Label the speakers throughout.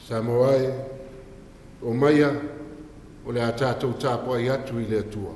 Speaker 1: Samoa o maia o le a tātou Tapuaiga atu I le atua.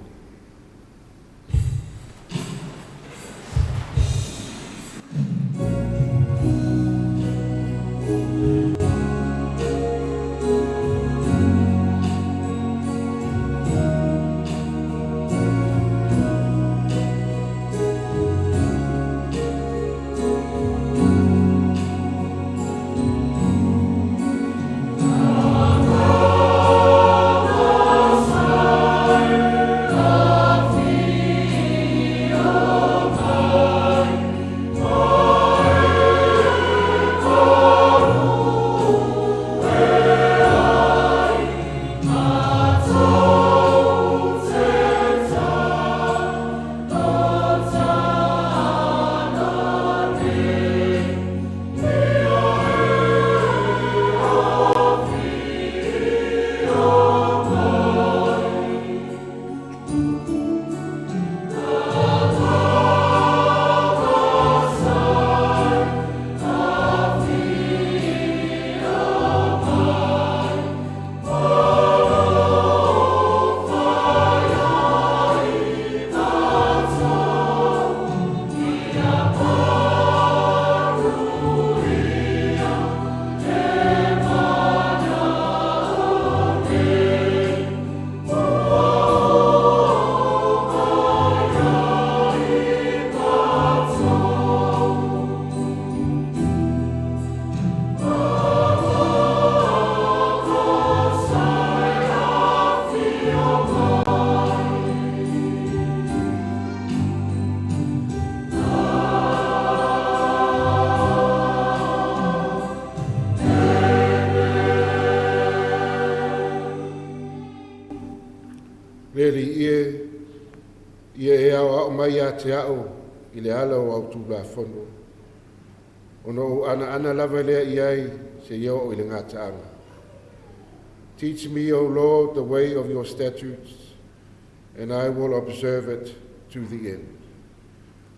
Speaker 1: Te ao I le ala o au tulafono. Ono ana lava lea iai se iau o I le ngataanga. Teach me, O Lord, the way of your statutes, and I will observe it to the end.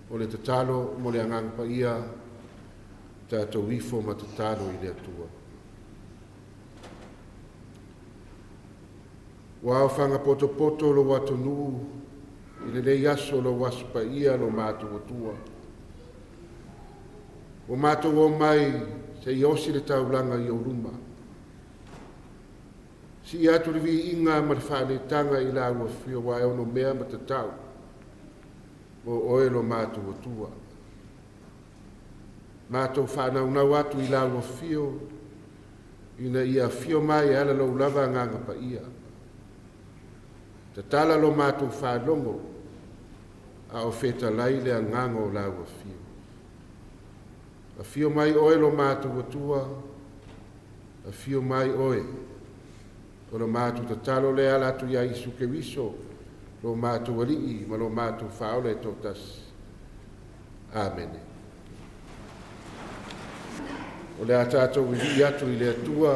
Speaker 1: O le tatalo mo le angangpa ia, tātou ifo ma tatalo I le atua. Wa whanga poto lo watonu, I le lei aso lo waspa ia lo mātou atua. O mātou o mai se iosi le taulanga I Oruma. Si atu le vi inga ma le whaletanga I la ua whio wa e ono mea ma te tau. O oe lo mātou atua. Mātou whanau atu I la ua whio. Ina ia whio mai ala lo lava nganga pa ia. Te tala lo mātou whanongo. A o feta lai le nganga o la ua whio. A whio mai oe lo mātou atua. A whio mai oe. O lo mātou te talo le ala atu ia Isu ke wiso. Lo mātou alii ma lo mātou whaole totas. Amen. O le a tātou vi atu I le atua.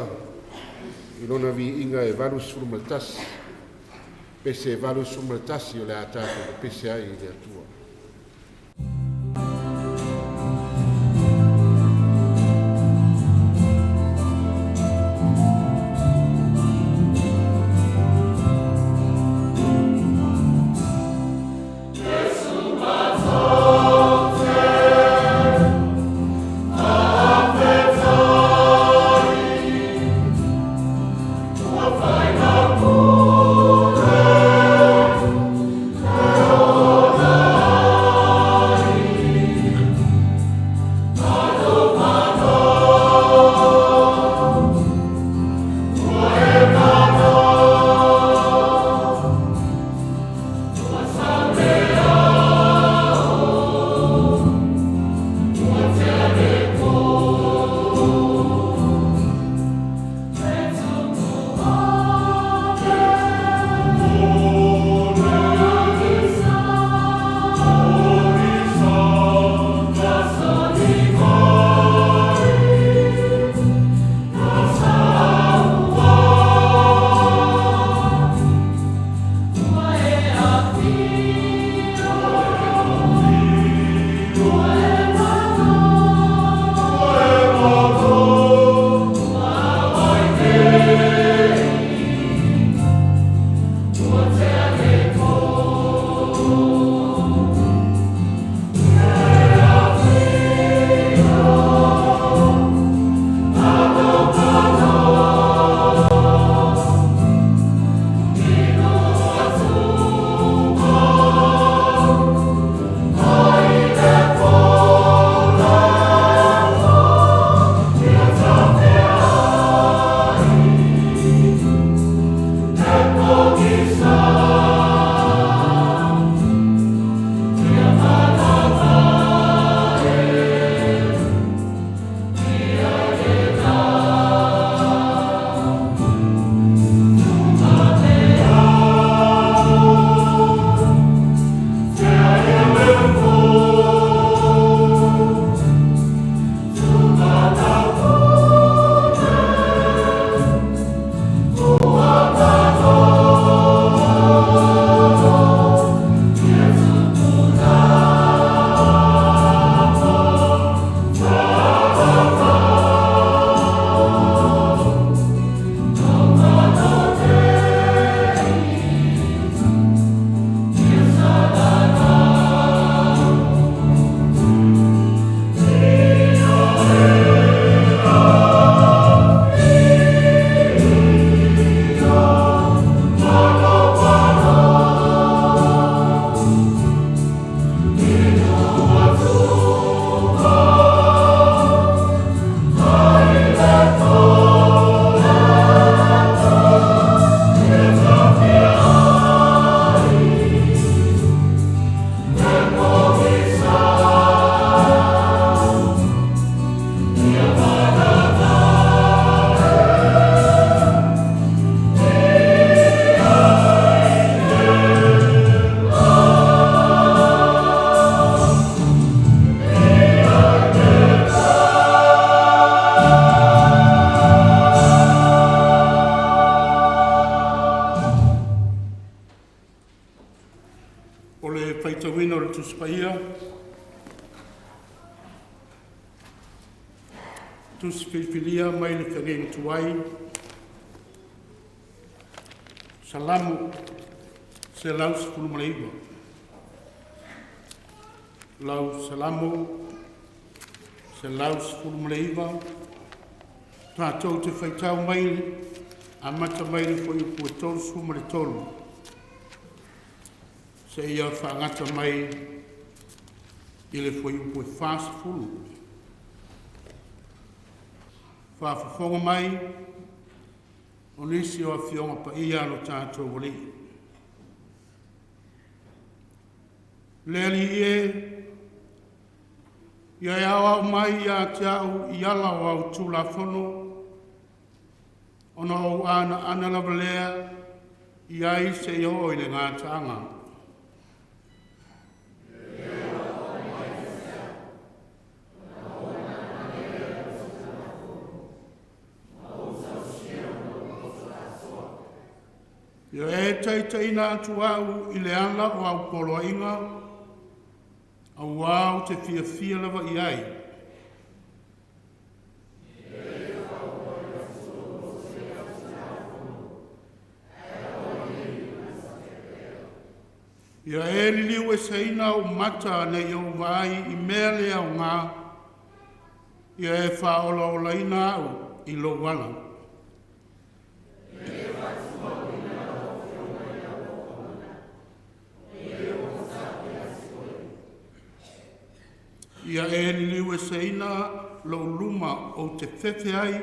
Speaker 1: I lona vi inga e valus frumatasi. Pese e valus frumatasi o le a tātou pese ai I le atua.
Speaker 2: Oh whaitawina o le tuspaia. Tusfilfilia mai le whangeng tuai. Salamu se lau sepulu maleiwa. Lau salamu se lau sepulu maleiwa. Tātou te whaitau mai a mata mai le fo i kua tolu suma le tolu. Se ia whaangata mai i le fo i kua whaasa fulu. Whaafafonga mai o nisi o Awhionga pa ia no tātou wali. Leli ia awa mai ia te au i ala o au tūla whono. Ona o ana lavalea i ai se i o i le ngā taanga. Ia teiteina atu au i le ana o au poloainga, au au te fia lava i ai. Ia liliu seina o mata nei o vai i mea lea o ngā, ia whaola o laina au i lo wala. Ia liliu seina lo luma o te whewhe ai,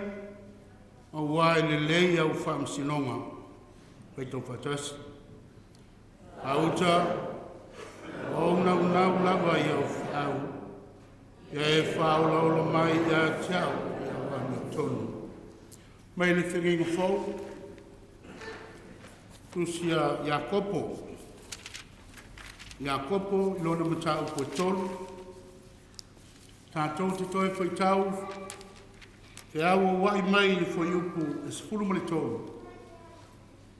Speaker 2: o wai le lei au whamsinonga, peito whatasi. Auta, o nau lava i au whiau, ia whaola mai ia tiau, ia wani tonu. Mai le whenginga whau, tusia Iakopo, ilona matau po tolu, tātou te toi whaitau, te awa wai mai le whaiupu e sepulu mali tolu.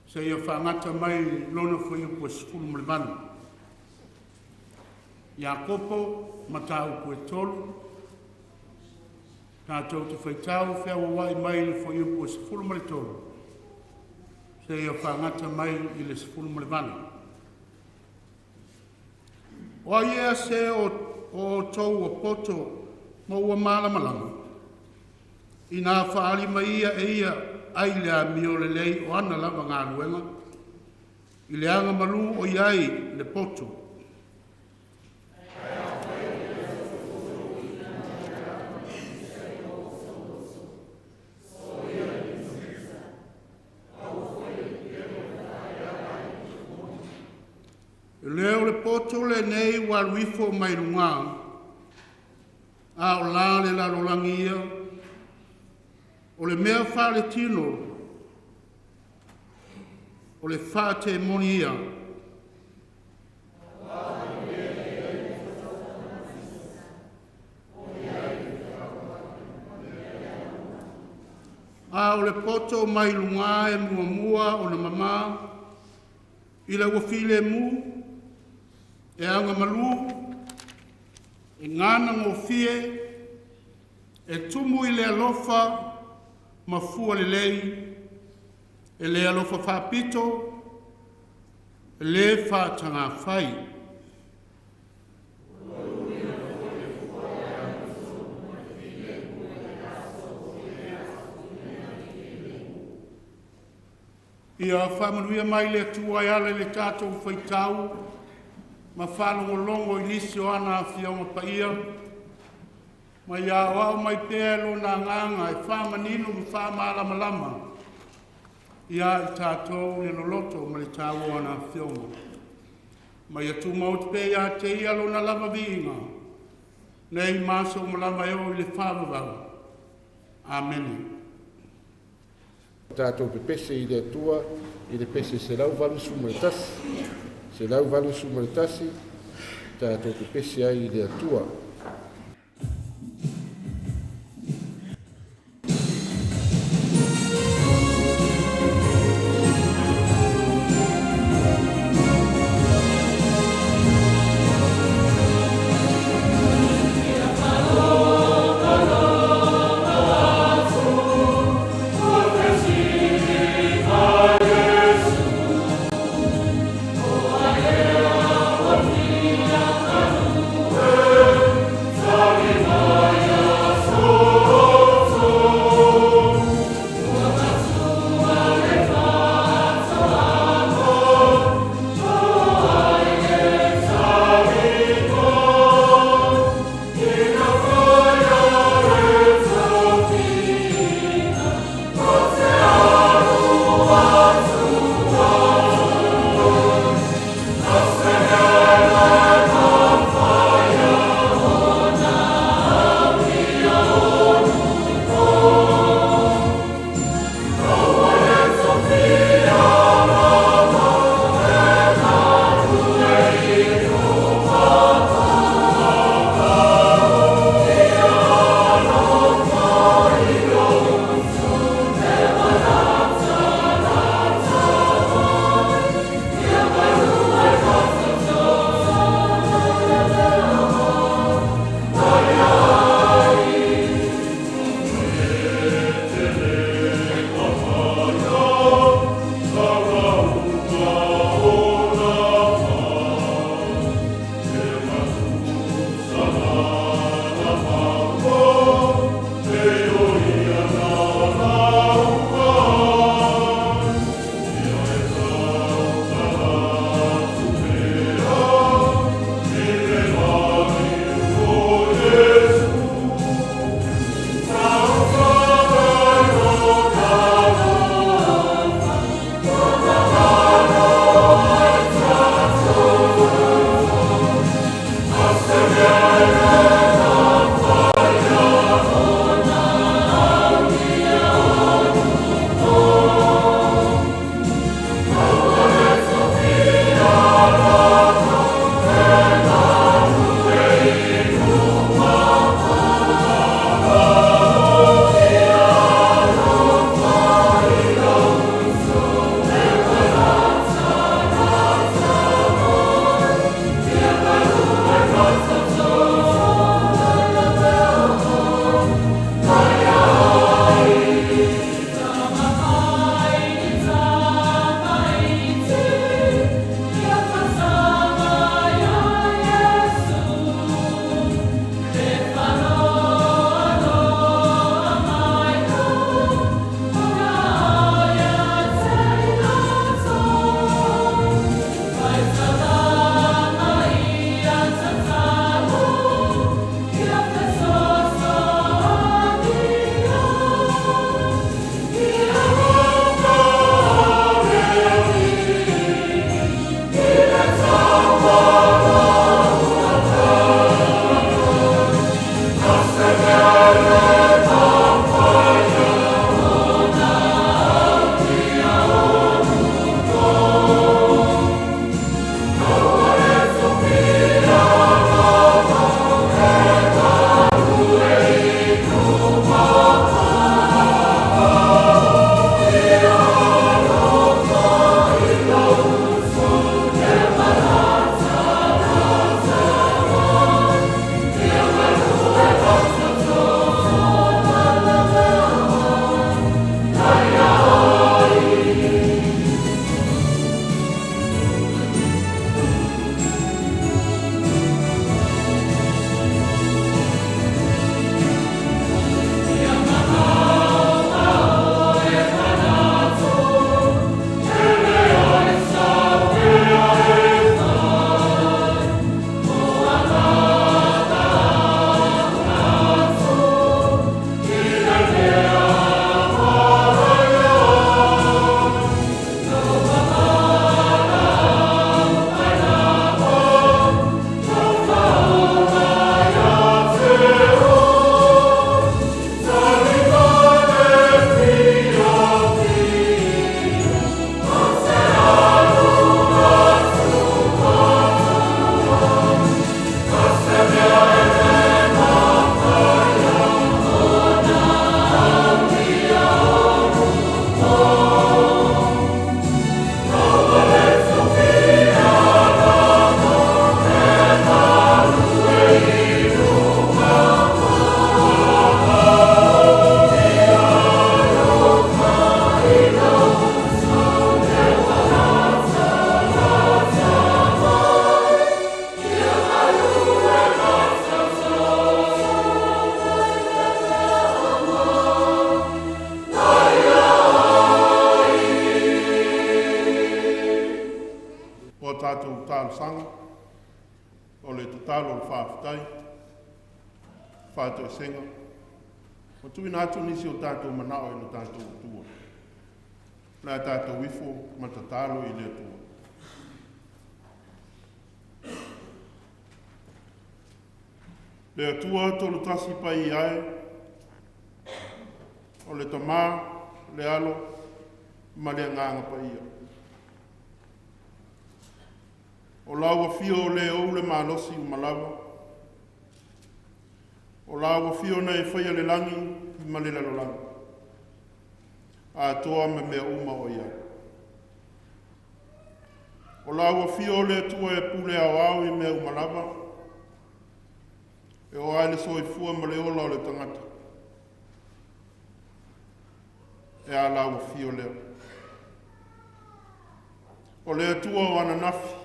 Speaker 2: Se ia whaangata mai lona whaiupu e sepulu mali manu. Iakopo matau po e tolu, tātou te whaitau, te awa wai mai le whaiupu e sepulu mali tolu. Se ia whaangata mai i le sepulu mali manu. O ia se o tau o poto, ma ua malamalama. I nā whaali mai ia ai lea mio le lei o ana lava ngā luenga. I le anga malu o iai le poto. I leo le poto le nei waluifo mai lunga. A o la le la rolangia, o le mea whale tino, o le whate monia. A o le poto mai lunga e mua o le mama, i le wafile mu, e anga malu, e ngana ngofie, e tumu i le alofa, mafua le lei, e le alofa whapito, e le whātanga whai. Ia whamanuia mai le tuai ala le tātou whaitau, ma whanongolongo i nisi o ana Awhionga pa ia, ma ia wau mai pēlo nā nganga e whamanino mi whamalamalama, ia i tātou le loloto ma le tāwo ana Awhionga. Ma ia tu maut pē ia te ia lo na lava viinga, nei māso malama eo i le whamavau. Amen.
Speaker 1: Tātou pe pese i le atua, i le pese se lau valu suma le tasi. Se lau valu suma le tasi, tātou pe pese ai i le atua.
Speaker 2: o tātou tālu sanga, o le tālu o le whaafitai, whātou senga. O tui nātu nisi o tātou manao e no tātou tua. Nā tātou wifo matatalo i le tua. Le atua tolu tasi pai ai, o le tamā, le alo, ma le nganga pai ia. O laua fio o le ou le malosi umalawa. O laua fio na e whaia le langi i ma le lalolangi. A toa me mea uma o ia. O laua fio o le atua e pule au au i mea umalawa. E o aile soi fua ma le ola o le tangata. E a laua fio leo. O le atua o ananafi.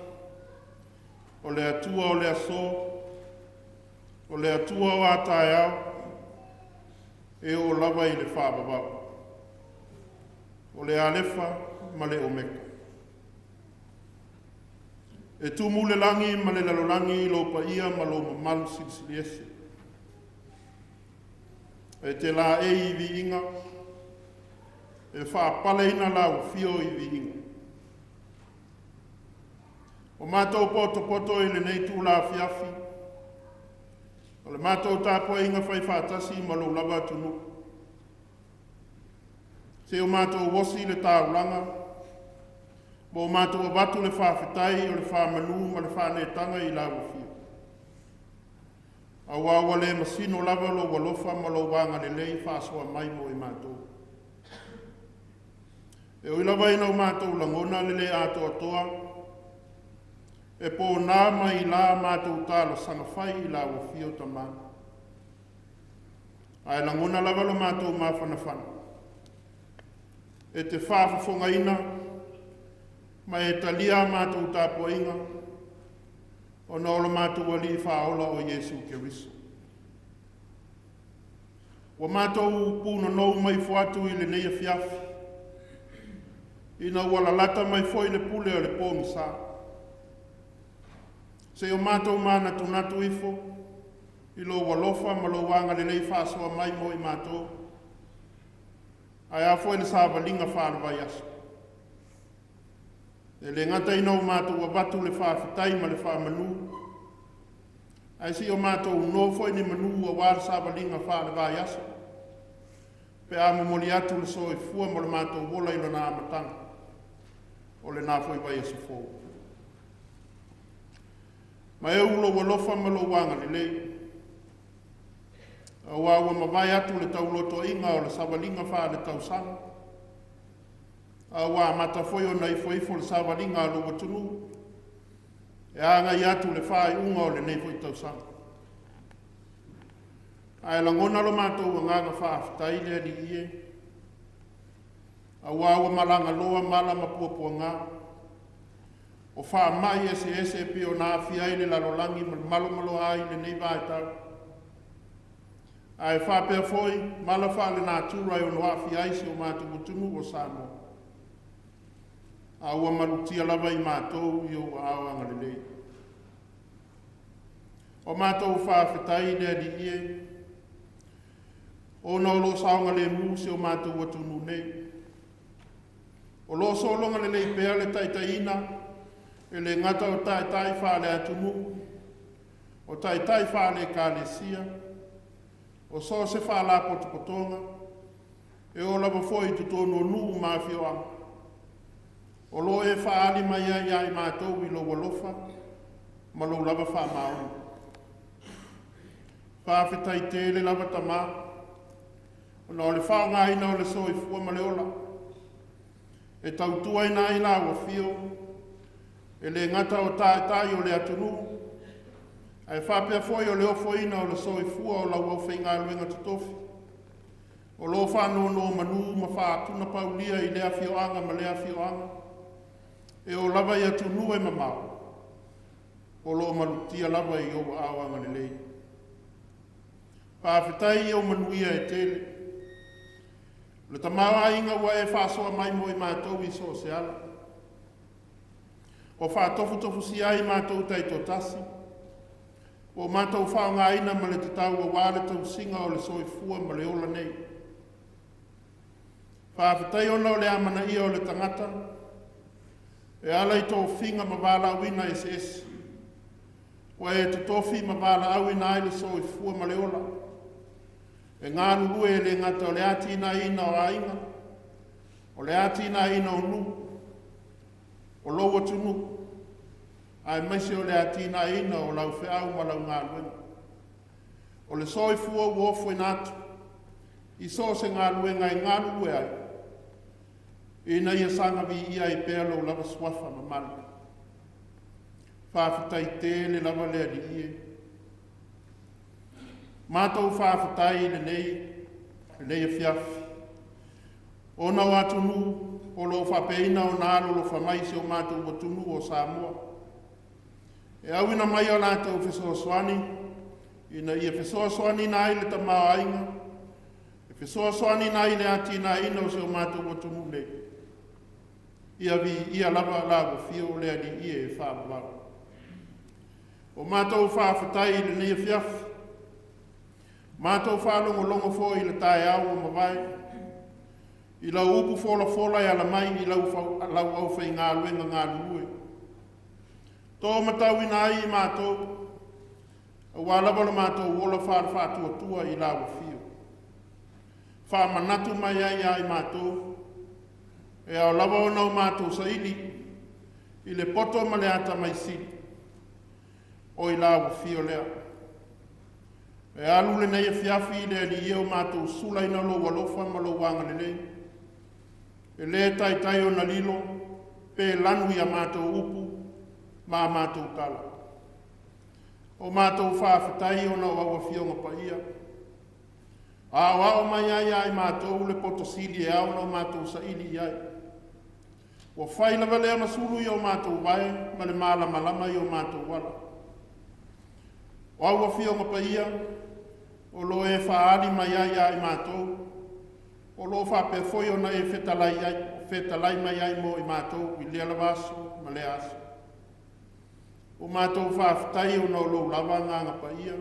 Speaker 2: O le atua o le aso, o le atua o atae au, e o lava i le whaababau. O le alefa ma le omeka. E tumu le langi ma le lalolangi i lo pa ia ma lo mamalu silisiliese. E te la e i vi inga, e whaapale ina lau fio i vi inga. O mātou poto i le nei tū la Afiafi. O le mātou Tapuaiga whai whātasi ma lo lava tunu. Se o mātou wosi le tāulanga. Mo mātou abatu le whawhitai o le whamanu ma le whanetanga i la wafia. A wawa le masino lava lo walofa ma lo wanga le lei whasoa mai mo i mātou. E o ilawa ina o mātou langona le le ato atoa. E po nā mai la mātou tāla sanga whai i la wafio tamā. Ai langona lava lo mātou mawhanawhana. E te whawhafonga ina, mai e talia mātou Tapuaiga, o na ola mātou wali whaola o Yesu Keriso. Wa mātou pūna nou mai fuatu i le nei Afiafi. Ina wala lata mai foi le pule o le pōmisa. Se o mātou mana tunatu ifo, i lo walofa ma lo wanga le lei whasoa mai mo i mātou. Ai a foi le sāwalinga whanawai aso. E le ngata ina o mātou a batu le whawhitai ma le whamanu. Ai si o mātou no foi ni manu a wāra sāwalinga whanawai aso. Pe a momoli atu le soi fua mo le mātou wola ilo nā amatanga. O le nā foi vai aso fōu. Ma e ulo walofa ma lo wanga le lei. A wawa ma vai atu le tauloto inga o le sawalinga wha le tausanga. A wa mata foi o nei foi le sawalinga lo watunu. E anga i atu le wha i unga o le nei foi tausanga. A e langona lo mātou wa nganga wha aftai le li ie. A wawa malanga loa mala ma puapua ngā. O wha mai ese pe o nā whia i le lalolangi malo ai le nei vai tau. Ai wha pia foi, mala wha le nā tūrai o noa whia isi o mātou utunu o Samoa. A ua marutia lava i mātou i o aoanga le lei. O mātou wha whetai le di ie. O na lo saonga le mūsi o mātou utunu nei. O lo solonga le lei pea le taitaina. E le ngata o tai whale atunu, o tai whale kālesia, o so se whala potopotonga, e o lava foi tutono nuu mawhioanga. O lo e whaali mai ai mātou i lo walofa, ma lo lava wha maunga. Whawhetai tele lava tamā, o na o le whaonga ina o le soi fua ma le ola, e tautua ina ila wa fio, e le ngata o tai o le atunu, ai whapea foi o le ofo ina o le soi fua o lau au whainga luenga tutofi. O lo whanau no manu ma whaatuna paulia i lea whioanga ma lea whioanga, e o lava i atunu e mamau. O lo malutia lava i o awanga le lei. Pāwhetai i o manuia e tele. Le tamawa inga wa e whasoa mai mo i mātou i so se ala. O whātofu si ai mātou tai tō tasi. O mātou whaonga ina ma le te tau o wāle tau singa o le soifua ma le ola nei. Whāwhitai ona o le amana ia o le tangata. E ala i tō whinga ma wāla wina SS. O e te tofi ma wāla awina ai le soifua ma le ola. E ngā nuru e le ngata o le atina ina o ainga. O le atina ina o nu. O loa tunu, ai maise o le atina ina o lau whiau ma lau ngā luenga. O le soifua uofu e nātu, i so se ngā luenga e ngā lue ai. Ina ia sanga vi ia i pēlo o lava swafa ma mali. Whāwhitai tēle lava lea di ie. Mātou whāwhitai le nei Afiafi. Ona o atunu, o lo whapeina o nālo lo whamaise o mātou o tunu o Samoa. E awina mai o nātou whesoa soani, ina ia whesoa soani nā ile ta maa ainga, e whesoa soani nā ile ati nā ina o se o mātou o tunu le. Ia lava lawa fio lea ni ia e whāwawa. O mātou whāwhatai ile nei Afiafi, mātou whālongo longo fo ile tae au o mawai, I lau upu fola I ala mai I lau au whai ngā luenga ngā lue. Tō matau ina ai I mātou, a wālawa la mātou wola whātua tua I lau whio. Whā manatu mai ai mātou, e au lawa o nau mātou sa ili, I le poto ma le ata mai sili, o I lau whio lea. E alu le nei Afiafi le li iau mātou sula ina lo walofa ma lo wanga le lei. E le tai o na lilo, pe lanu ia mātou upu, mā mātou tala. O mātou whāwhitai o na wawa whionga pa ia. Ao mai ai mātou le potosili e au na mātou sa ili ai. O whaila lea masulu I o mātou wae, ma le malama I o mātou wala. O aua whionga pa ia, o lo e whaali mai ai mātou, o lo whape foi o na e whetalai mai ai mo I mātou I lea lawaso ma le aso. O mātou whawhitai o na lo lawa nganga pa ia,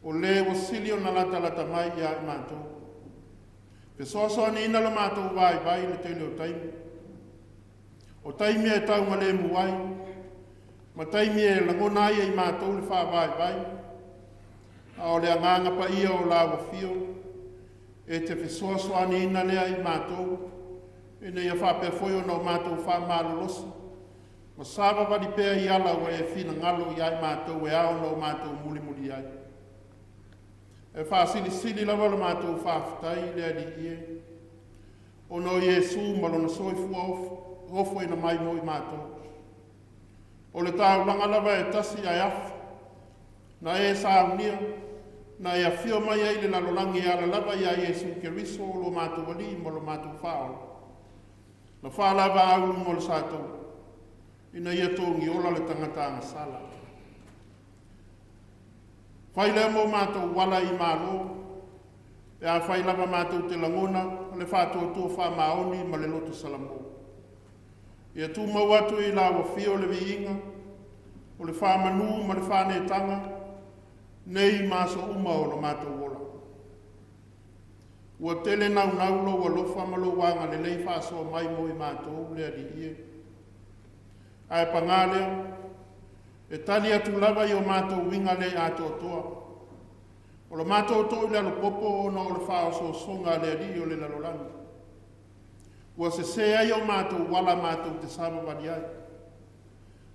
Speaker 2: o le o sili o na lata mai ai mātou. Pe soa ni ina la mātou vai le tele o taimi. O taimi e tau ma le muai, ma taimi e langona ai mātou le wha vai. A o le anganga pa ia o lawa fio, e te whesoa ni ina lea I mātou, e nei a whape foi o na mātou wha malolosi. Ma sāwa wadi pēr I ala o e whina ngalo I ai mātou e ao na mātou muli ai. E wha sili lawa la mātou whawhitai lea di ie. O no Iesu malona soifua ofo ina mai mo I mātou. O le tāu langa lawa e tasi ai afi, na e sāunia, na e awhio mai ai le lalolangi ala lava I a Iesu Keriso o lo mātou wali mo lo mātou whaola. Na whālawa aulu mo le sātou, ina ia tōngi ola le tangatanga sala. Whailea mo mātou wala I mālo, e a whailawa mātou te langona, le whātua tua whamaoni ma le loto salamo. Ia tū mau atu I la wawhio le viinga, o le whamanu ma le whanetanga, nei maso uma o lo mātou wola. Ua tele nau lo ua lofa ma lo wanga le lei whaso mai mo I mātou lea di ie. Ai pangalea, e tali atu lava I o mātou winga le ato toa. O lo mātou toa I le alo popo o na o le whaoso songa lea di o le lalolanga. Ua se ai o mātou wala mātou te saba wadi ai.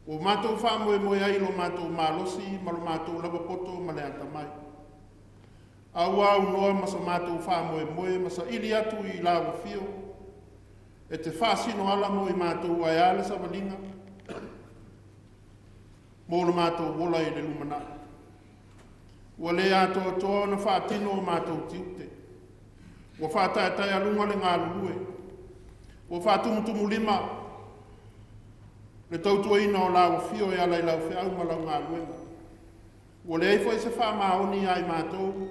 Speaker 2: O mātou whamoe ai lo mātou mālosi, ma lo mātou lava poto ma le ata mai. Aua au noa masa mātou whamoe, masa ili atu I lawa fio. E te whasino ala mo I mātou ai ale sa walinga. Mo lo mātou wola I le lumana. Ua le ato toa na whaatino o mātou tiute. Ua whaataetai alunga le ngā lulue. Ua whaatumutumu lima. Le tautua ina o lau fio e ala I lau whiau ma lau ngā luenga. Ua le eifo I se wha maoni ai mātou,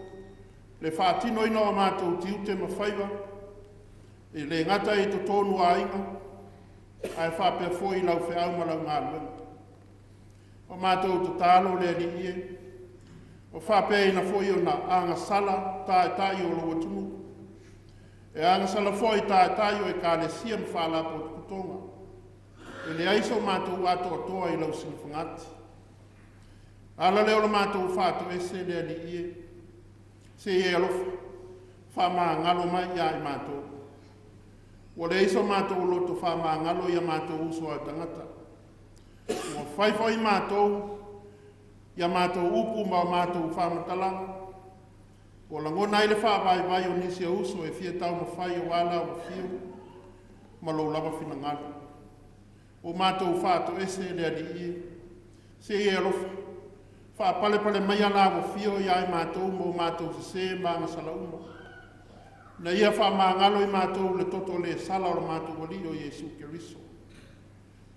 Speaker 2: le whaatino ina o mātou tiute ma whaiva, e le ngata I to tonu a inga, ai whapea fōi lau whiau ma lau ngāluenga. O mātou te tālo le li ie, o whapea ina fōi o na anga sala tai o loa tunu. E anga sala fōi tai o e kāle sia ma whala po te kutonga. E le aiso mātou ato atoa i lau sinifungati. Ala leo la mātou whātou e se le li ie, se e alofa, whamā ngalo mai ia i mātou. O le iso mātou loto whamā ngalo ia mātou uso a tangata. O whaifai mātou, ia mātou upu ma mātou whamatalanga. O la ngona ile whawai o nisi a uso e fia tau ma whai o ala o fiu, ma lo lava fina ngalo. O mātou whātou e se le li ie, se e alofa. Wha pale mai ala o fio ia i mātou mo mātou se maanga sala uma. Na ia wha maangalo i mātou le toto le sala o le mātou wali o Yesu Keriso.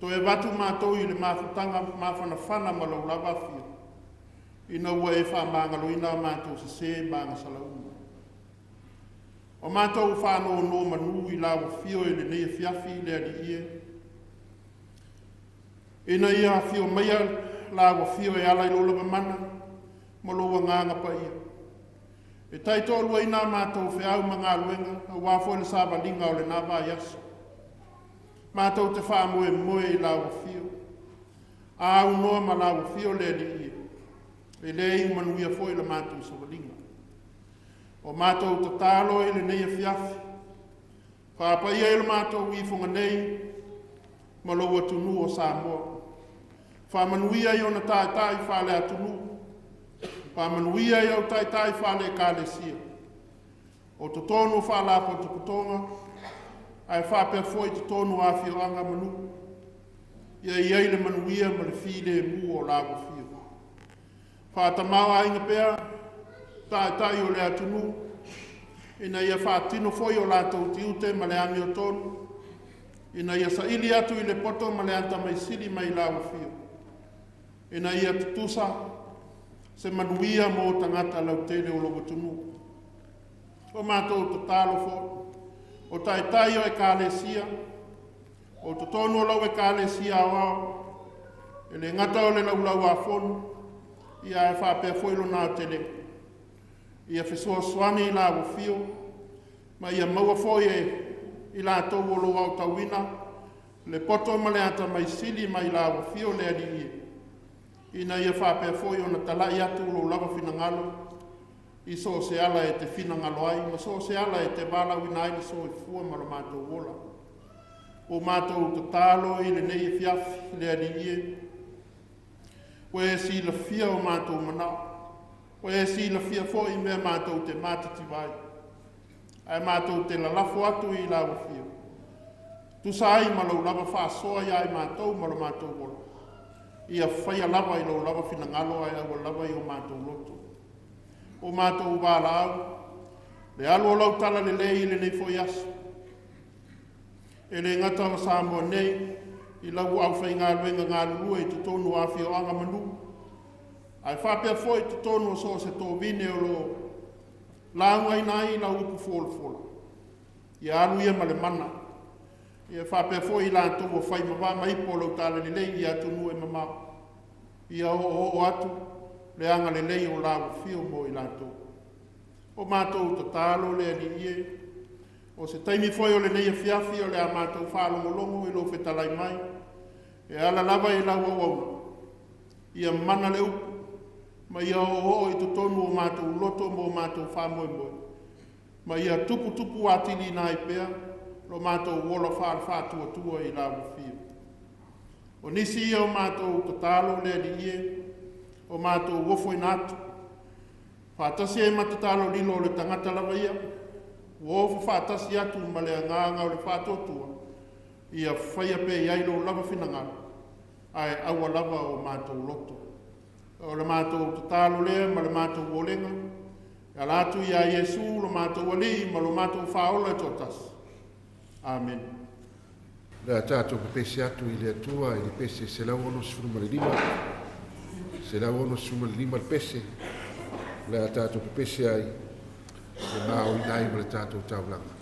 Speaker 2: To e watu mātou i le mafutanga mawhana ma lau lava fio. Ina ua e wha maangalo ina mātou se maanga sala uma. O mātou whāno no manu i lau fio i le nei Afiafi le ali ie. Ina ia fio maia la wa fio e ala i lola mana, mo loa nganga pa ia. E taito alua ina mātou whiau mga luenga, a wafo le sāba linga o le nāwa yaso. Mātou te wha moe i la wa fio. A au noa ma la wa fio le li ia. E le i manuia fo i la mātou sa walinga. O mātou te tālo i le nei Afiafi. Whapa ia i le mātou i funga nei, ma loa tunu o Samoa. Whamanuia i ona tai whale atunu. Whamanuia i au tai whale kāle sia. O to tonu whala po te kutonga, ai whapea foi te tonu awhio anga manu. Ia i eile manuia ma le while mu o lago fio. Whatamawa inga pea, tai o le atunu. Ina ia whatino foi o lātou tiute ma le ami o tonu. Ina ia sa ili atu i le poto ma le anta mai sili mai lago fio. Ina ia tutusa se manuia mo tangata lau tele o logo tunu. O mātou te tālo fo, o tai o e kālesia, o te tono lau e kālesia wao, e le ngata o le lau a fonu, ia e whapea foilo nā tele. Ia whisua swani i la fio, ma ia maua foi i la tau o lo au tauina, le poto ma le ata mai sili mai la fio le ali ia. Ina ia whapea foi o na talai atu lo lava fina ngalo, i so se ala e te fina ngalo ai, ma so se ala e te wala wina ai so e fua ma lo mātou wola. O mātou te tālo i le nei Afiafi le ali ia. O e si la fia o mātou manao. O e si la fia foi mea mātou te mātiti vai. Ai mātou te lalafo atu i la fia. Tu sa ai ma lo lava whaasoa i ai mātou ma lo mātou wola. Ia whaia lava i lo lava fina ngalo ai au lava i o mātou loto. O mātou wāla au, le alo lau tala le lei le nei foi aso. E le ngata o Samoa nei, i lau au whai ngā luenga ngā lua i te tonu awhi o anga manu. Ai whapea foi te tonu o so se tō vine o lo launga i nai lau upu fola. Ia alu ia ma le mana. Ia whapea foi i la tō o whai mawa mai po lau tala le lei i atu nu e mamau. Ia o atu, le anga le lei o lau fio mo i la tō. O mātou te tālo le ali ie. O se taimi foi o le nei Afiafi o le a mātou whaalongolongo i lo whetalai mai. E ala lava i lau au au. Ia mana le upu. Ma ia o i to tonu o mātou loto mo mātou whamoe moe. Ma ia tupu atili nai pea. Lo mātou wola whaatua i lau fio. O nisi ia o mātou te tālo le ali ie. O mātou wofo i nātu. Whātasi e matatalo lilo le tangata lava ia. Wofu whātasi atu ma le nganga o le whātotua. Ia whaia pe iai lo lava whinangaro. Ai aua lava o mātou loto. O le mātou te tālo lea ma le mātou wolenga. Ia lātu ia Iesu lo mātou wali ma lo mātou whaola e totas. Amen.
Speaker 1: Le tātou pepese atu i le atua i le pese se lau ono sifuruma le lima. Se lau ono sifuruma le lima le pese. Le tātou pepese ai. Le mao i nai ma le tātou taulanga.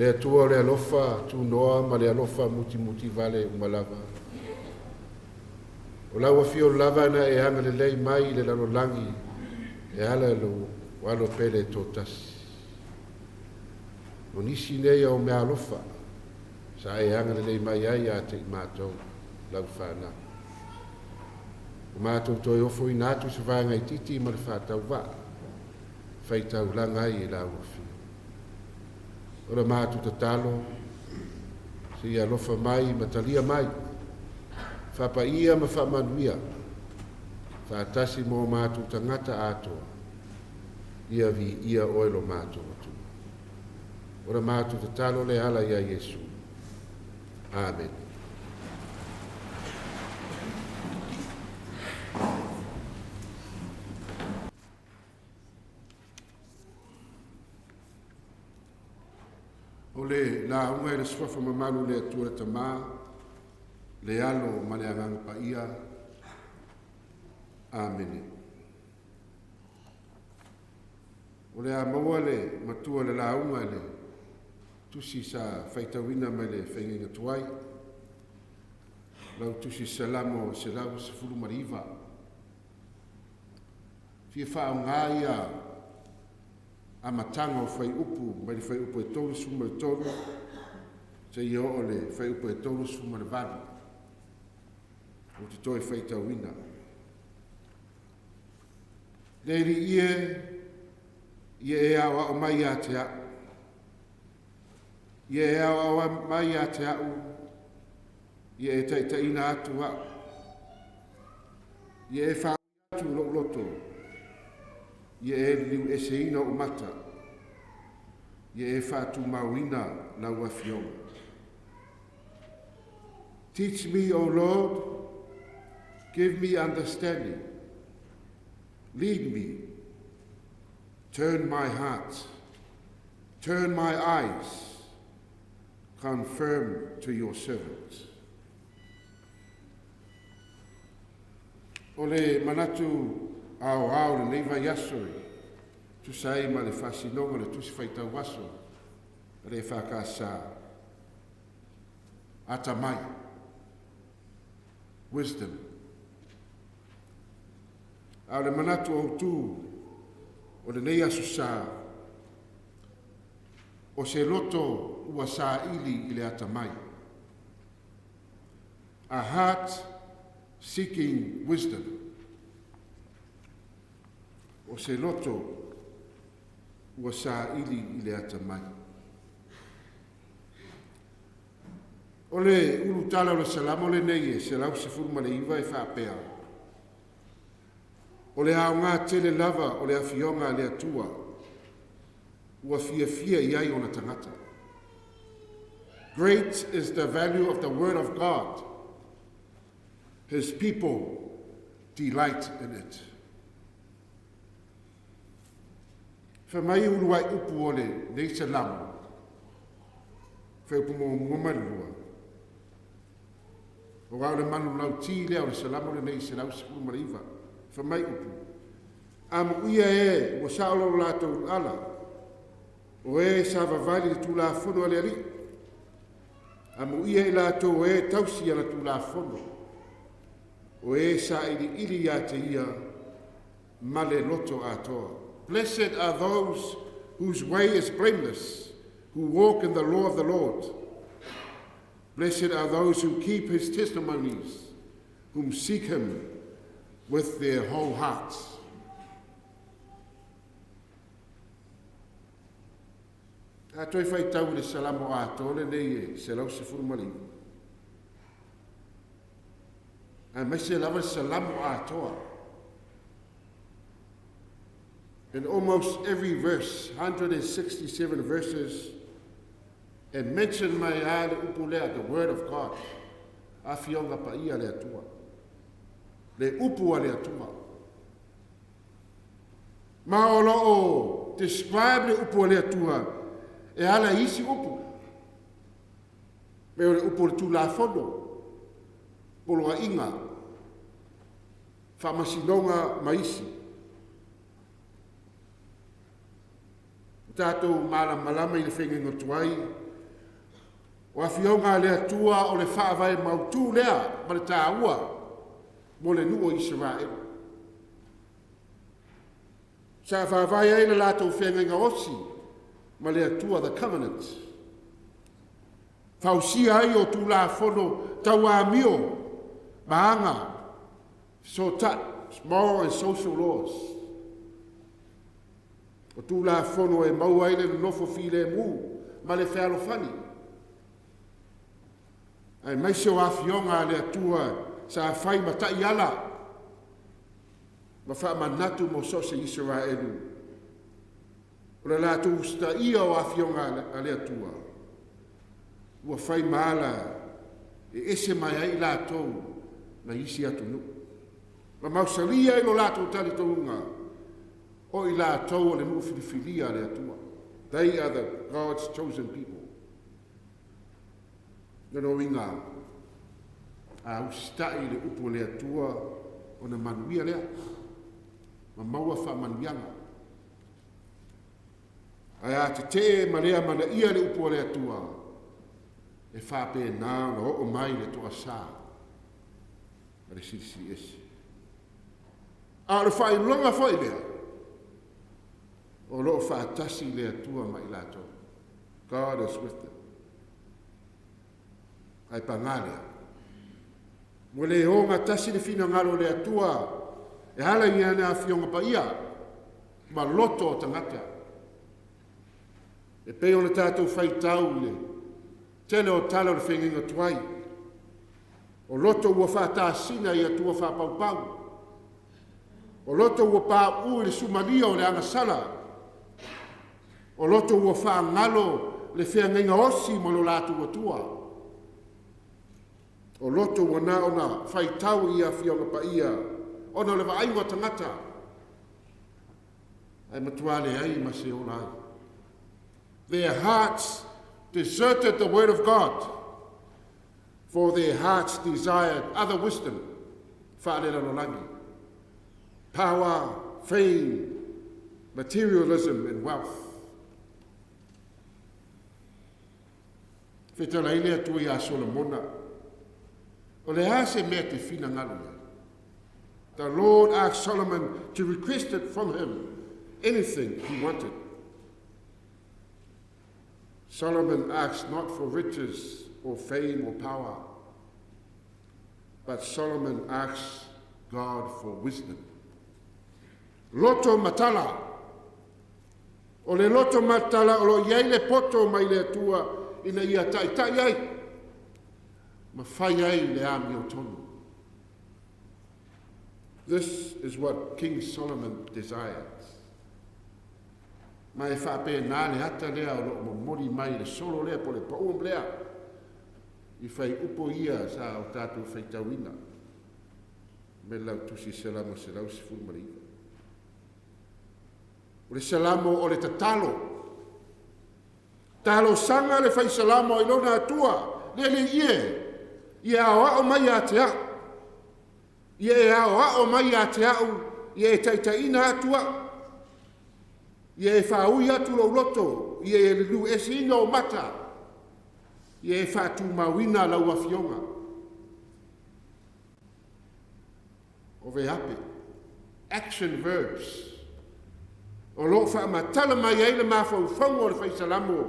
Speaker 1: le atua o le alofa tunoa ma le alofa muti vale umalava. O laua fio lava na e anga le lei mai le lalolangi e ala lo walo pele totasi. O nisi nei au mea alofa sa e anga le lei mai ai a te mātou lau whāna. O mātou toi ofo i nātu se vāngai titi ma le whātau wā. Whaitau langai e lau fio. Ora mātu te talo, se ia lofa mai, matalia mai, whapaia ma whamanuia, whaatasi mō mātu tangata atoa, ia vi ia oelo mātu atu. Ora mātu te talo le ala ia Yesu. Amen. O le la unga e le swafa mamalu le atua le tamā, le alo ma le anganga pa ia. Amene. O le a maua le matua le la unga le tusi sa whaitawina mai le whainga tuai. Lau tusi salamo se lau se fulu mariva. Fia whao ngā ia a matanga o whai upu, mai le whai upu e tolu suma le tolu, te i o le whai upu e tolu suma le vadu, o te toi whai tauina. Leiri ie e awa o mai a te au, ie e awa o mai a te au, ie e taitaina atu au, ie e wha atu loto, ie e liu e seina o mata, ie e whātu mauina lau afionga. Teach me, O Lord, give me understanding, lead me, turn my heart, turn my eyes, confirm to your servant. O le manatu ao le leiva yasori, tu sai ma le fasinonga le tusi whaitau waso, le whakasa, atamai, wisdom. Ao le manatu o tu, o le nei asu sa, o se loto ua sa ili i le atamai. A heart seeking wisdom. O se loto ua sa ili i le atamai. O le ulu tala o le salamo le nei e se lau se furuma le iwa e whaapea. O le hao ngā tele lava o le afionga le atua ua fia i ai o na tangata. Great is the value of the word of God. His people delight in it. Whamai uruai upu o le neisa lamo. Whaupu mō ngomarua. O gau le manu lau ti lea o le salamo le neisa lau sikuru mariva. Whamai upu. Amu ia e ua saolo lātou ala. O e sa vavali le tū la fono ale ali. Amu ia e lātou e tausi ala tū la fono. O e sa ili ia te ia male loto atoa. Blessed are those whose way is blameless, who walk in the law of the Lord. Blessed are those who keep his testimonies, whom seek him with their whole hearts. A toi whai tau le salamo a tole nei e se lau se furumali. A mai se lava salamo a toa. In almost every verse, 167 verses, and mention mai a le upulea, the word of God. Afionga pa ia le atua. Le upua le atua. Ma o o describe le upua le atua, e ala isi upu. Me o le upu le tu la fono, poloa inga, whamasinonga maisi. Tātou malama i le whengenga tuai, O afionga le atua o le whaavai mautu lea ma le tāua mo le nuo Israel. Sa whaavai ai le lātou whenga osi ma le atua the covenant. Fausia ai o tū la whono taua mio maanga so moral and social laws. O tū la whono e maua ai le nofo file mu ma le whealo whani. Ai mai se o afionga le atua sa whai matai ala ma wha manatu mo sose Israelu. O le lātou sta ia o afionga le atua. Ua whai maala e ese mai ai lātou na isi atu nu. Ma mausalia ino lātou tali tounga o i lātou o le mu filifilia le atua. They are the God's chosen people. Nono inga a ustai le upo le atua o na manuia lea. Ma maua wha manuianga. Ai a te ma lea mana ia le upo le atua. E whape nā na o mai le toa sā. Ma le siri esi. A le whai longa whai lea. O loo whaatasi le atua mai lato. God is with them. Ai pangalea. Mo le honga tasi le fina ngalo le atua. E hala i ana afionga pa ia. Ma loto o tangata. E peo le tātou whai tau le. Tele o tala o le whenginga tuai. O loto ua whātā sina i atua whāpaupau. O loto ua pā ui le sumalia o le angasala. O loto ua whaangalo le whenginga osi mo lo lātu atua. O loto ua na ona whai tau i a whionga pa ia. Ona le vainga tangata. Ai matuale ai ma se o lai. Their hearts deserted the word of God, for their hearts desired other wisdom, power, fame, materialism, and wealth. Fetala ile atu ia Solomona. O le hase mea te fina ngalu. The Lord asked Solomon to request it from him, anything he wanted. Solomon asked not for riches or fame or power, but Solomon asked God for wisdom. Loto matala. O le loto matala o lo iai le poto mai le atua ina ia tai ai. Ma whai ai le ami o tonu. This is what King Solomon desired. Ma e whape nā le hata lea o lo mori mai le solo lea po le pauam lea. I whai upo ia sa o tātou whai tauina. Me lau tusi selamo se lau si fulmarika. O le selamo o le tatalo. Talo sanga le whai selamo i lona atua. Le ie. Ie ao mai a te au. Ie ao mai a te au. Ie taitaina atua. Ie e whaui atu lau loto, ie e lilu e sina o mata, ie e whatu mawina lau afionga. O ve hape, action verbs. O lo wha matala mai eile mawhau whango le whaisalamo.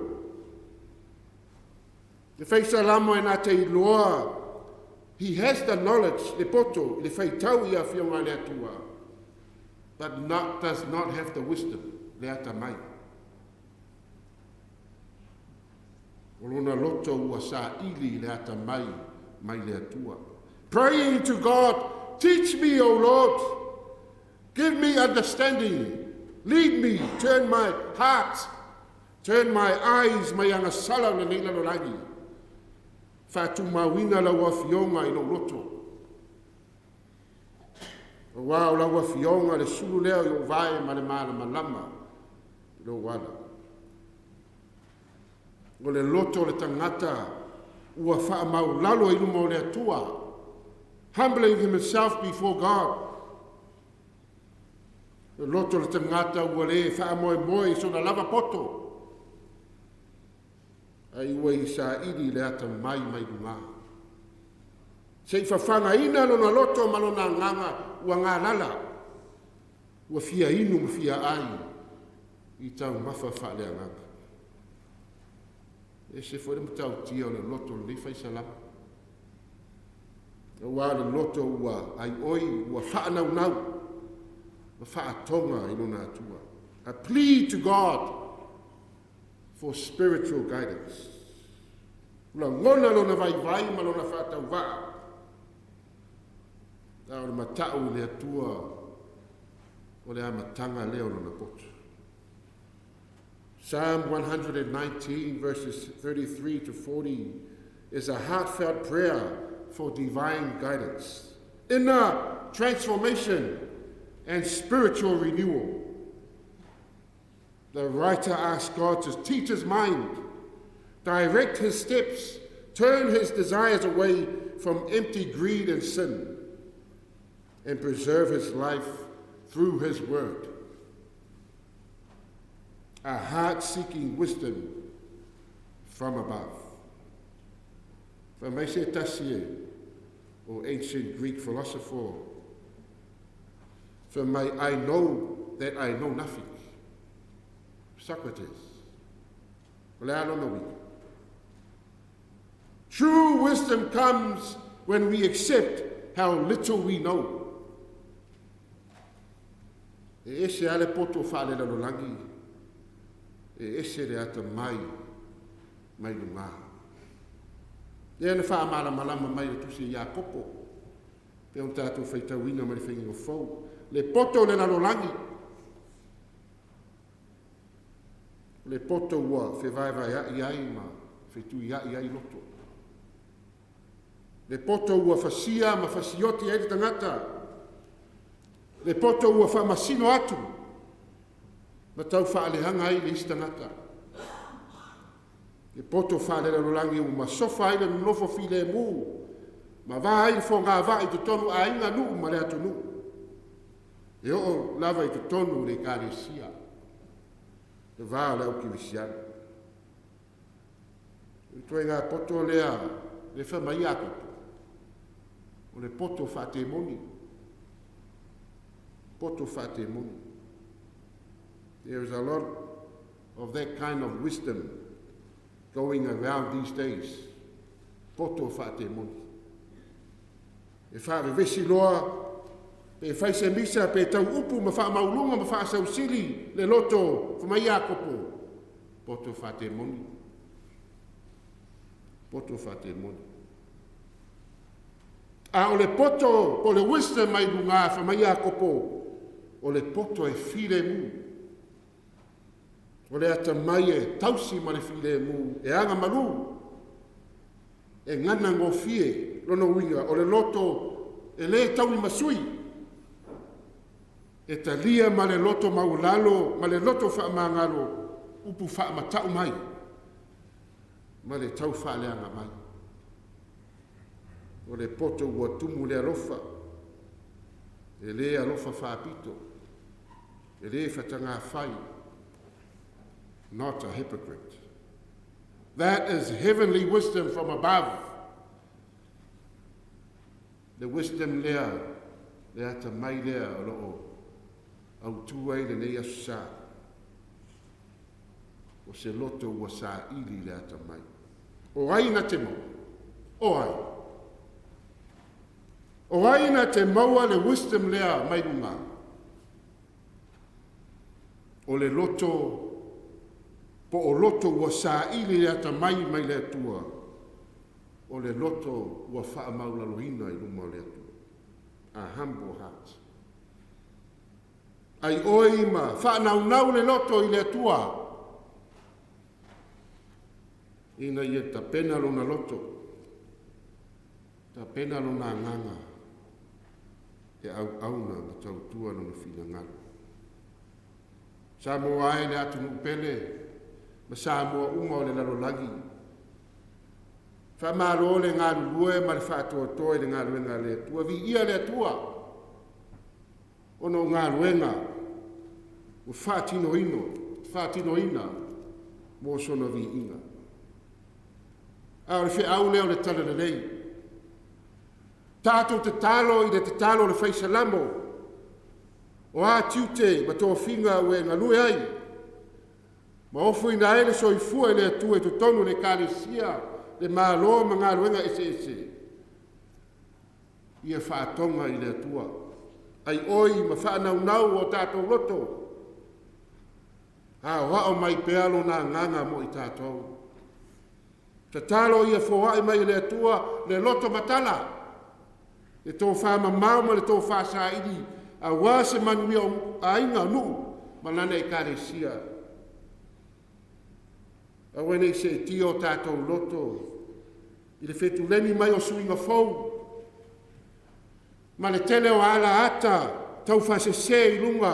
Speaker 1: Le whaisalamo e nā te iloa, he has the knowledge, le poto, le whaitau i afionga le atua, but does not have the wisdom. Le ata mai. O lona loto ua sa ili le ata mai le atua. Praying to God, teach me, O Lord. Give me understanding. Lead me, turn my heart, turn my eyes, mai anga sala na neila no lagi. Fatu mawina la wafionga ino loto. O wao la wafionga le sulu leo yo vai ma le malama. Lo wala. O le loto le tangata ua wha mau lalo i lumo le atua. Humbling himself before God. Le loto le tangata ua le wha moe so na lava poto. ai ua I sa ili le ata mai lunga. Se I whawhanga ina lona loto ma lona nganga ua ngā lala. Ua fia inu ma fia ai I tau mafa whaalea nganga. E se fwere matau tia o le loto le whai salama. Ua le loto ua ai oi ua whaanau nau. Ua whaatonga I lona atua. A plea to God for spiritual guidance. Ula ngona lona vai ma lona whaatau waa. Na o le matau le atua o le amatanga leo lona potu. Psalm 119 verses 33 to 40 is a heartfelt prayer for divine guidance, inner transformation and spiritual renewal. The writer asks God to teach his mind, direct his steps, turn his desires away from empty greed and sin, and preserve his life through his word. A heart seeking wisdom from above. From Tassier, or ancient Greek philosopher, from my I know that I know nothing. Socrates. True wisdom comes when we accept how little we know. E ese ale poto whaale lalo langi. E ese re ata mai lunga. E ana wha amara malama mai o tusi ia kopo. Pe on tātou whaitauina mai whaingi o fau. Le poto le lalo langi. Le poto ua whewaiwai ai ma whetu ai loto. Le poto ua whasia ma whasioti ai tangata. Le poto ua whamasino atu. Ma tau whaalehanga ai le istangata. Le poto whaalera rolangi u ma sofa ai le nofo file mu. Ma vā ai fo ngā vā I te tonu a inga nuu ma le atu nuu. E o lava I te tonu le kāre sia. Le vā le au ki visiana. I toi ngā poto lea le whamai akoto. O le poto whate moni. Poto whate moni. There is a lot of that kind of wisdom going around these days. Poto whate moni. E whaare vesi loa, pe whaise misa, pe tau upu, ma wha maulunga, ma wha sausili, le loto, whamai akopo. Poto whate moni. Poto whate moni. A o le poto, o le wisdom mai lunga, whamai akopo, o le poto e whire mu. O le ata mai e tausi ma le whire mu, e anga malu, e ngana ngofie, lono winga, o le loto, e le tauni masui, e talia ma le loto maulalo, ma le loto wha mangalo, upu wha matau mai, ma le tau wha leanga mai. O le poto ua tumu le alofa, e le alofa whaapito, e le whatanga whai, not a hypocrite. That is heavenly wisdom from above. The wisdom lea, lea ta mai lea o loo, au tuai le nei asusa. O se loto ua sa ili lea ta mai. O aina te mau, o ai. O aina te maua le wisdom lea mai runga. O le loto, po o loto ua sa ili lea ta mai lea tua. O le loto ua wha maula lohina I luma lea tua. A humble heart. Ai oi ma, wha nau le loto I lea tua. Ina ia ta pena lona loto. Ta pena lona nganga. E au auna ma tau tua lona fina ngalo. Samoa e le atu nupele. Ma Samoa unga o le lalo lagi. Whamaro le ngā lulue ma le whātua toi le ngā luenga le tua. Vi ia le tua. Ono ngā luenga. O whātino ina. Mō sona vi inga. A o le whiau leo le tala nei. Tātou te talo i te talo le whaisalamo. O a tiute ma tō whinga ue ngalue ai. Ma ofu ina ele so i fua le atu e to tonu le kāresia le māloa ma ngā ruenga ese. Ia whaatonga i le atua. Ai oi ma whaanaunau o tātou loto. A wao mai pealo nā nganga mo i tātou. Ta talo ia fōai mai le atua le loto matala. Le tō whama mauma le tō whasa idi. A wase manui o a inga nu. Manane i kāresia. A wene se tio tātou loto. I le whetu leni mai o suinga fōu. Ma le tele o ala ata. Tau whase se i lunga.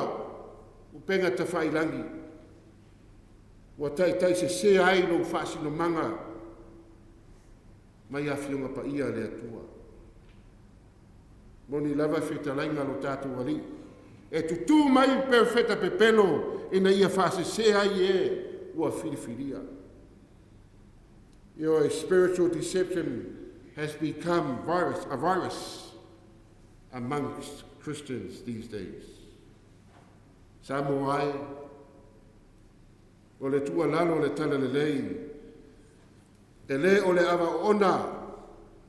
Speaker 1: Upenga ta whailangi. Ua tai se ai no whasi no manga. Mai a whiunga pa ia le atua. Moni lava whita lainga lo tātou wari. E tutu mai perfeta pepelo ina ia whase se ai e ua whiriwhiria. Your spiritual deception has become a virus amongst Christians these days. Samoa o le tua lalo le tala le lei. E le o le awa ona.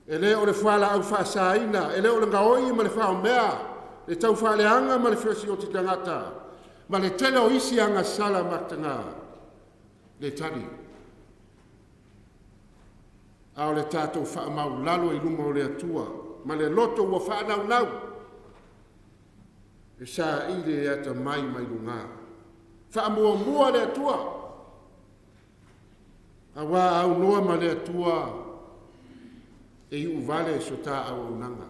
Speaker 1: E le o le whala au whaasaina. E le o le ngaoi ma le whao mea. Le tau whaaleanga ma le whiasi o ti tangata. Ma le tele o isi anga sala matanga. Le tari. Ao le tātou whaamau lalo i luma o le atua. Ma le loto ua whaanau nau. E sa i le ata mai lunga. Whaamua mua le atua. Awa au noa ma le atua. E iu vale so tā au unanga.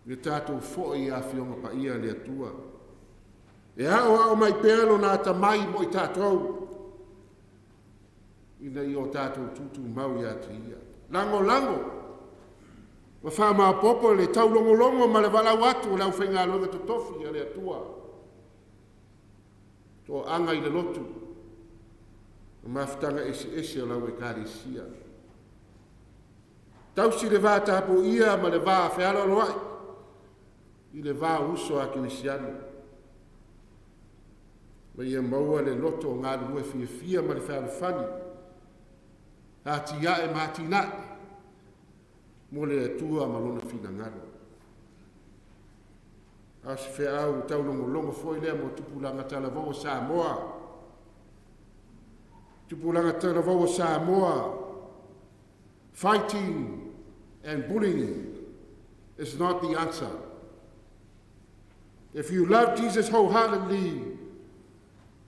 Speaker 1: Le tātou fo'i a whionga pa ia le atua. E au mai pealo nā ta mai mo i tātou. Ina i o tātou tutu mau i ati ia. Lango. Ma whama popo le tau longo ma le walau atu lau whainga longa to tofi a le atua. To anga i le lotu. Ma mawhitanga ese lau e kāresia. Tausi le vā tāpo ia ma le vā whealo roai. I le vā uso a kinisiano. Ma ia maua le loto o ngā lue fia ma le whealo whani. Hati ia e mati nai. Mo le atua ma lona fina ngaro. Asi wheau tau longo foi lea mo tupulanga talavou Samoa. Tupulanga talavou Samoa. Fighting and bullying is not the answer. If you love Jesus wholeheartedly,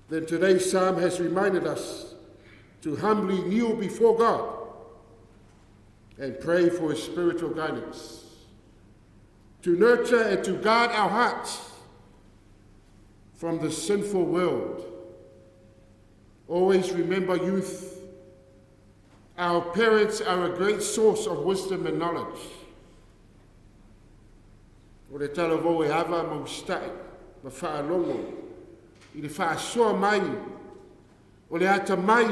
Speaker 1: then today's psalm has reminded us to humbly kneel before God and pray for his spiritual guidance, to nurture and to guard our hearts from the sinful world. Always remember, youth, our parents are a great source of wisdom and knowledge. O le talavou e hawa mau stai, ma whaalongo, i le whaasoa mai, o le ata mai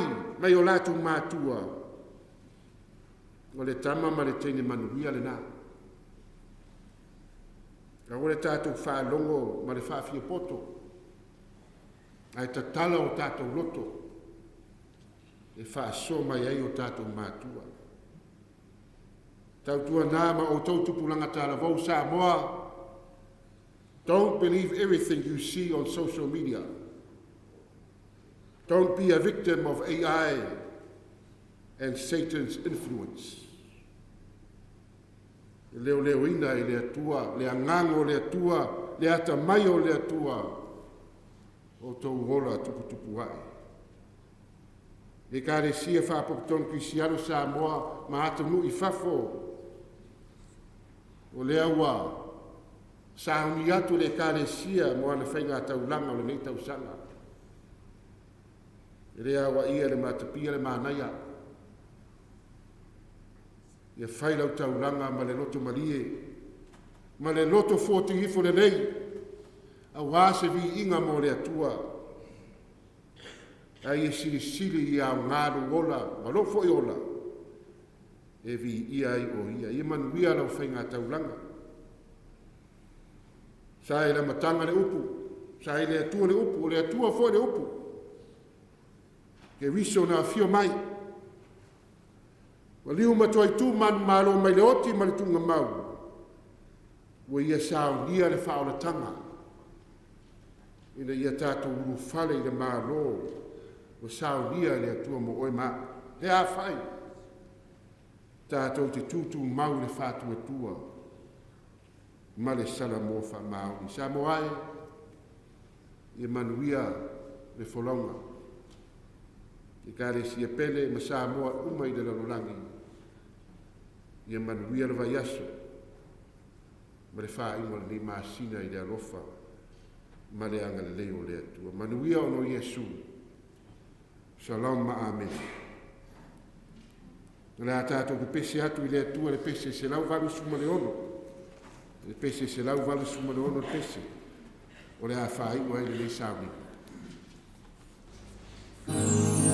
Speaker 1: o latu mātua, o le tama ma le teine manuia le nā. Ka o le tātou whaalongo ma le whaafia poto, ai tatala o tātou loto, e whaasoa mai ai o tātou mātua. Tautua nā ma o tau tupulanga talavou Samoa. Don't believe everything you see on social media. Don't be a victim of AI and Satan's influence. Leo ina i le atua, le angango le atua, le ata mai o le atua, o tau hola tupu ai. E kāresia whapaputonu Krisiano Samoa ma ata mu I fafo. O le aua, sāhuni atu le kāresia mo ana whainga taulanga o le nei tausanga. E le aua ia le matapia le mānaia. Ia whailau taulanga ma le loto malie. Ma le loto fōtingifo le nei. A wāse vi inga mo le atua. ai e silisili i au ngāru ola, ma lo fo i ola, e vi ia ai o ia, i manuia lau whainga taulanga. Sa e la matanga le upu, sa e le atua le upu, o le atua fo le upu, ke viso na fio mai. Wa liu matua i tu manu malo mai le oti ma le tunga mau, wa ia sao lia le whaola tanga, ina ia tātou uru fale i le malo, wa sao lia le atua mo oe ma, he a whai, tātou te tutu mau le whātua tua, ma le sala mo wha mau i Samoa i manuia le wholonga. I kare si e pele ma Samoa umai le lalolangi, i manuia le vai aso, ma le wha ingo le ma sina i le alofa, ma le anga le leo le atua. Manuia ono Yesu, shalom ma amen. Le a tātou ke pese atu i le atua le pese se lau valu suma le ono, le pese se lau valu suma le ono le pese, o le a wha ingo ai le sauni.
Speaker 3: To me.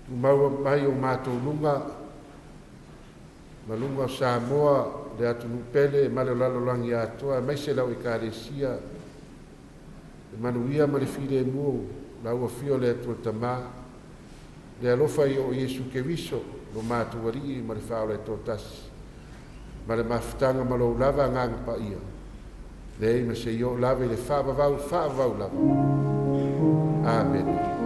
Speaker 1: Maua mai o mātou lunga, malunga o Samoa, le atu nupele, ma le lalolangi atoa, mai se lau i kāresia, le manuia ma le fide mua, lau a fio le atua tamā, le alofa i o Iesu Keriso, lo mātou wari, ma le whao le tōtasi, ma le mafutanga ma lo lava nganga pa ia, le ei ma se i o lava i le whaavavau lava. Amen.